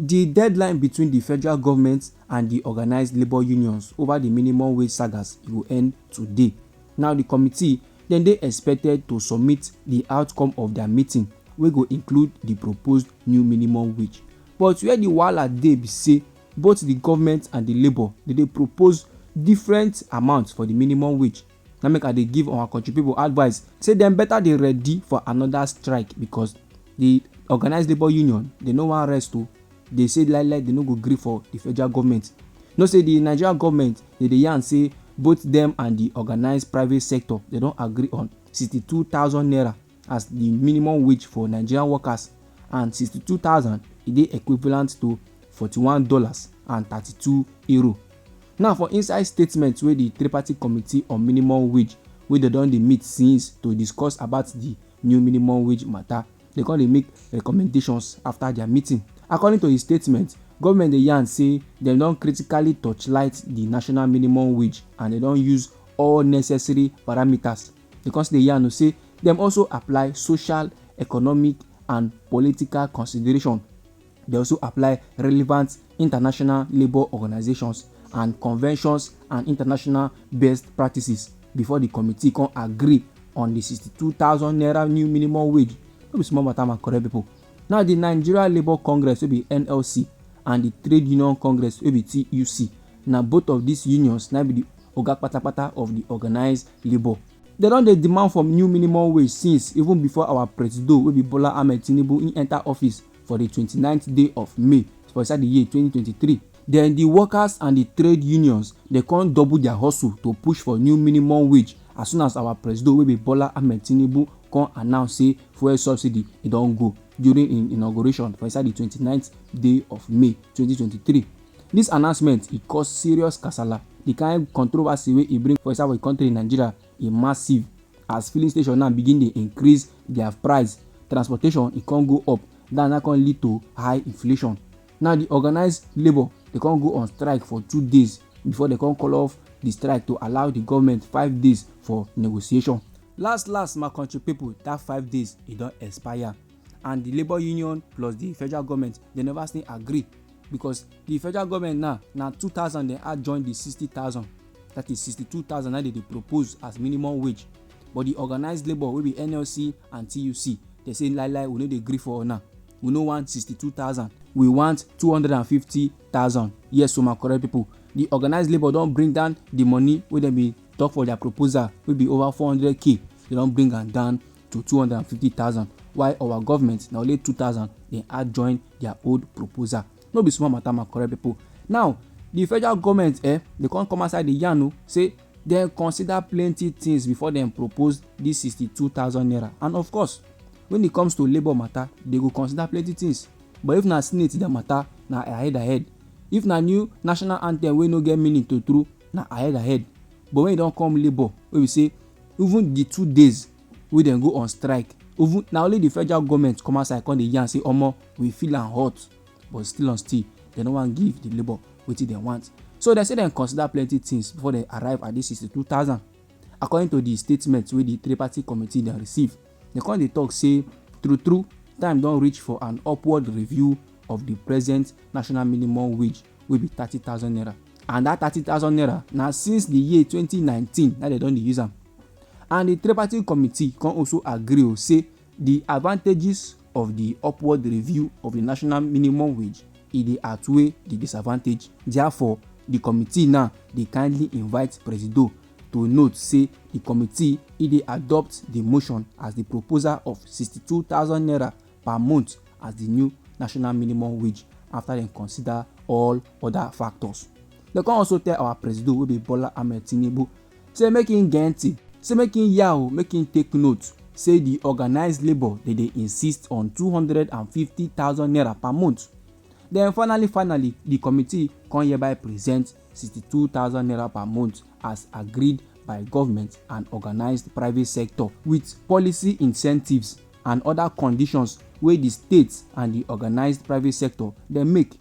The deadline between the federal government and the organized labor unions over the minimum wage sagas will end today. Now the committee then dey expected to submit the outcome of their meeting wey go include the proposed new minimum wage. But where the wahala dey be say both the government and the labour dey propose different amounts for the minimum wage. Na make I dey give our country people advice say dem better dey ready for another strike because the organized labour union dey no wan rest o. Dey say like dey no go gree for the federal government. Know say the Nigerian government dey yarn say both dem and the organized private sector dey don agree on 62,000 naira as the minimum wage for Nigerian workers, and 62,000 e dey equivalent to $41.32. Now for inside statement wey the tripartite committee on minimum wage wey dey don dey meet since to discuss about the new minimum wage matter, dey come dey make recommendations after their meeting. According to the statement, government dey yarn say dem don critically torchlight the national minimum wage and dem don use all necessary parameters. Dey come dey yarn say dem also apply social, economic and political consideration. Dey also apply relevant international labour organizations and conventions and international best practices before the committee come agree on the 62,000 naira new minimum wage. No be small matter, my correct people. Now the Nigeria Labour Congress wey be NLC and the Trade Union Congress wey be TUC, na both of these unions na be the oga patapata of the organized labour. They don dey demand for new minimum wage since even before our presido wey be Bola Ahmed Tinubu enter office for the 29th day of May for inside the year 2023. Then the workers and the trade unions dey come double their hustle to push for new minimum wage as soon as our presido wey be Bola Ahmed Tinubu come announce say fuel subsidy e don go during im inauguration for inside the 29th day of May 2023. This announcement e cause serious kasala. The kind controversy wey e bring for inside our country in Nigeria e massive as filling station now begin dey increase their price. Transportation e come go up. That come lead to high inflation. Now the organized labour dey come go on strike for 2 days before dey come call off the strike to allow the government 5 days for negotiation. Last my country people, that 5 days e don expire and the labour union plus the federal government dey never still agree because the federal government now na 2,000 dem add join the 60,000, that is 62,000 na dey propose as minimum wage. But the organized labour wey be NLC and TUC dey say we no dey gree for now. We no want 62,000, we want 250,000. Yes, so my correct people, the organized labour don bring down the money wey dem be talk for their proposal wey be over 400k. They don bring am down to 250,000, while our government na only 2,000 dem add join their old proposal. No be small matter, my correct people. Now the federal government dey come outside the yarn say dem consider plenty things before dem propose this 62,000 naira, and of course when it comes to labour matter they go consider plenty things. But if na senate dem matter, na ahead. If na new national anthem wey no get meaning to true, na ahead. But when e don come labour wey we say even the 2 days wey dem go on strike, even na only the federal government come outside come dey yarn say omo we feel am hot, but still dem no wan give the labour wetin dem want. So dem say dem consider plenty things before dem arrive at this 62,000. According to the statement wey the tripartite committee dem receive, dem come dey talk say true time don reach for an upward review of the present national minimum wage wey be 30,000 naira. And that 30,000 naira na since the year 2019 na dem don dey use am. And the tripartite committee come also agree say the advantages of the upward review of the national minimum wage e dey outweigh the disadvantage. Therefore the committee now dey kindly invite presido to note say the committee e dey adopt the motion as the proposal of 62,000 naira per month as the new national minimum wage after dem consider all other factors. Dem come also tell our presido wey be Bola Ahmed Tinubu say make im get tea, say make im hear make im take note say the organized labour dey insist on 250,000 naira per month. Then finally the committee come hereby present 62,000 naira per month as agreed by government and organized private sector with policy incentives and other conditions wey the state and the organized private sector dem make.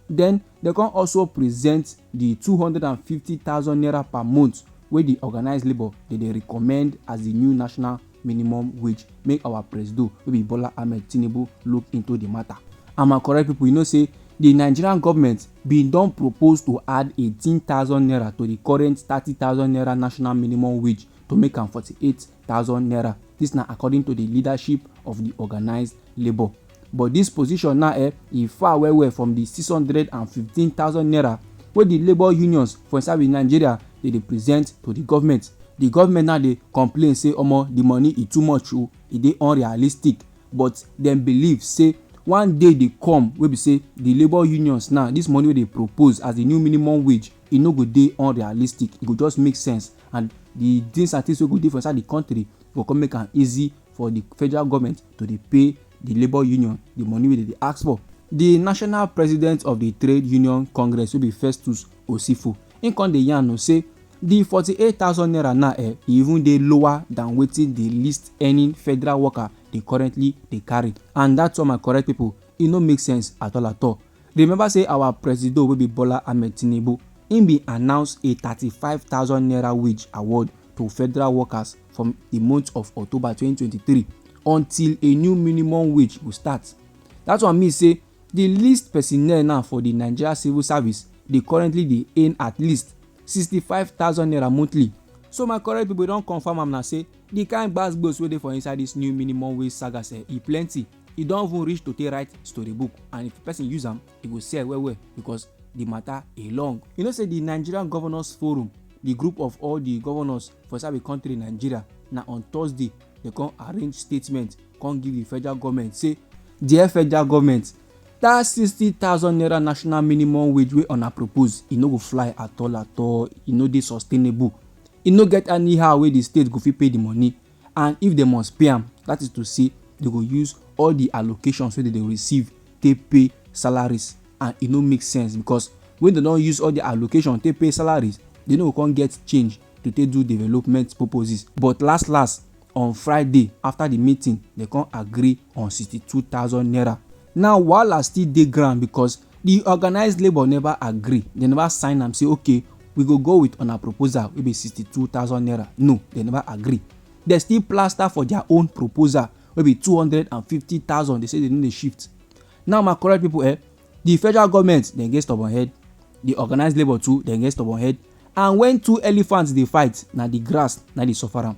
Then dem come also present the 250,000 naira per month wey the organized labour dey recommend as the new national minimum wage. Make our presido wey be Bola Ahmed Tinubu look into the matter. And my correct people, you know say the Nigerian government bin don propose to add 18,000 naira to the current 30,000 naira national minimum wage to make am 48,000 naira. This na according to the leadership of the organised labour. But this position now e far well from the 615,000 naira wey the labour unions for inside Nigeria dey present to the government. The government now dey complain say omo the money e too much o, e dey unrealistic, but dem believe say one day dey come wey be say the labour unions now this money wey dey propose as the new minimum wage e no go dey unrealistic, e go just make sense, and the things and things wey go dey for inside the country go come make am easy for the federal government to dey pay the labour union the money wey dem dey ask for. The national president of the trade union congress wey be Festus Osifo, im come dey yarn say the 48,000 naira now e even dey lower than wetin the least earning federal worker dey currently dey carry, and that's one my correct people, e no make sense at all. Remember say our president wey be Bola Ahmed Tinubu, im bin announce a 35,000 naira wage award to federal workers from the month of October 2023 until a new minimum wage go start. That one mean say the least personnel now for the Nigeria civil service dey currently dey earn at least 65,000 naira monthly. So my correct people don confirm am na say the kind gbas wey dey for inside this new minimum wage saga e plenty, e don even reach to take write storybook, and if person use am e go sell well because the matter e long. You know say the Nigerian Governors Forum, the group of all the governors for inside the country Nigeria, na on Thursday they come arrange statement come give the federal government say, dear federal government, that 60,000 naira national minimum wage wey una propose e no go fly at all, e no dey sustainable, e no get anyhow wey the state go fit pay the money, and if dem must pay am, that is to say they go use all the allocations wey dem dey receive take pay salaries, and e no make sense because when dem don use all the allocation take pay salaries, they no go come get change to take do development purposes. But last on Friday after the meeting, they come agree on 62,000 naira. Now wahala still dey ground because the organised labour never agree, they never sign am say okay we go with una proposal wey be 62,000 naira. No, they never agree. They still plaster for their own proposal wey be 250,000. They say they no dey shift. Now my correct people, the federal government dem get stubborn head, the organised labour too dem get stubborn head, and when two elephants dey fight, na the grass na dey suffer am.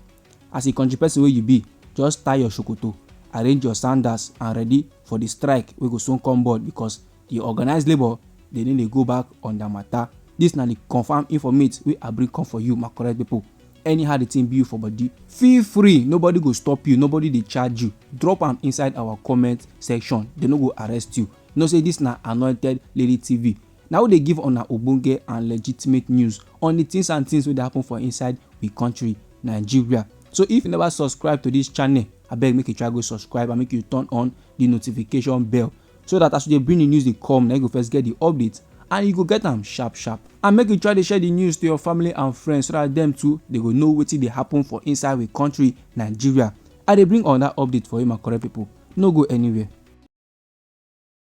As a country person wey you be, just tie your shokoto, arrange your sandals and ready for the strike wey go soon come board, because the organised labour dey no dey go back on their matter. This na the confirmed informate wey I bring come for you my correct people. Anyhow the thing be you for body, feel free, nobody go stop you, nobody dey charge you. Drop am inside our comment section, they no go arrest you. You know say this na Anointed Lady TV, na we dey give una ogbonge and legitimate news on the things and things wey dey happen for inside we country Nigeria. So if you never subscribe to this channel, abeg make you try go subscribe and make you turn on the notification bell, so that as we dey bring the news dey come, na you go first get the update and you go get am sharp. And make you try to share the news to your family and friends so that them too they go know wetin dey happen for inside we country Nigeria. I dey bring another update for you my correct people. No go anywhere.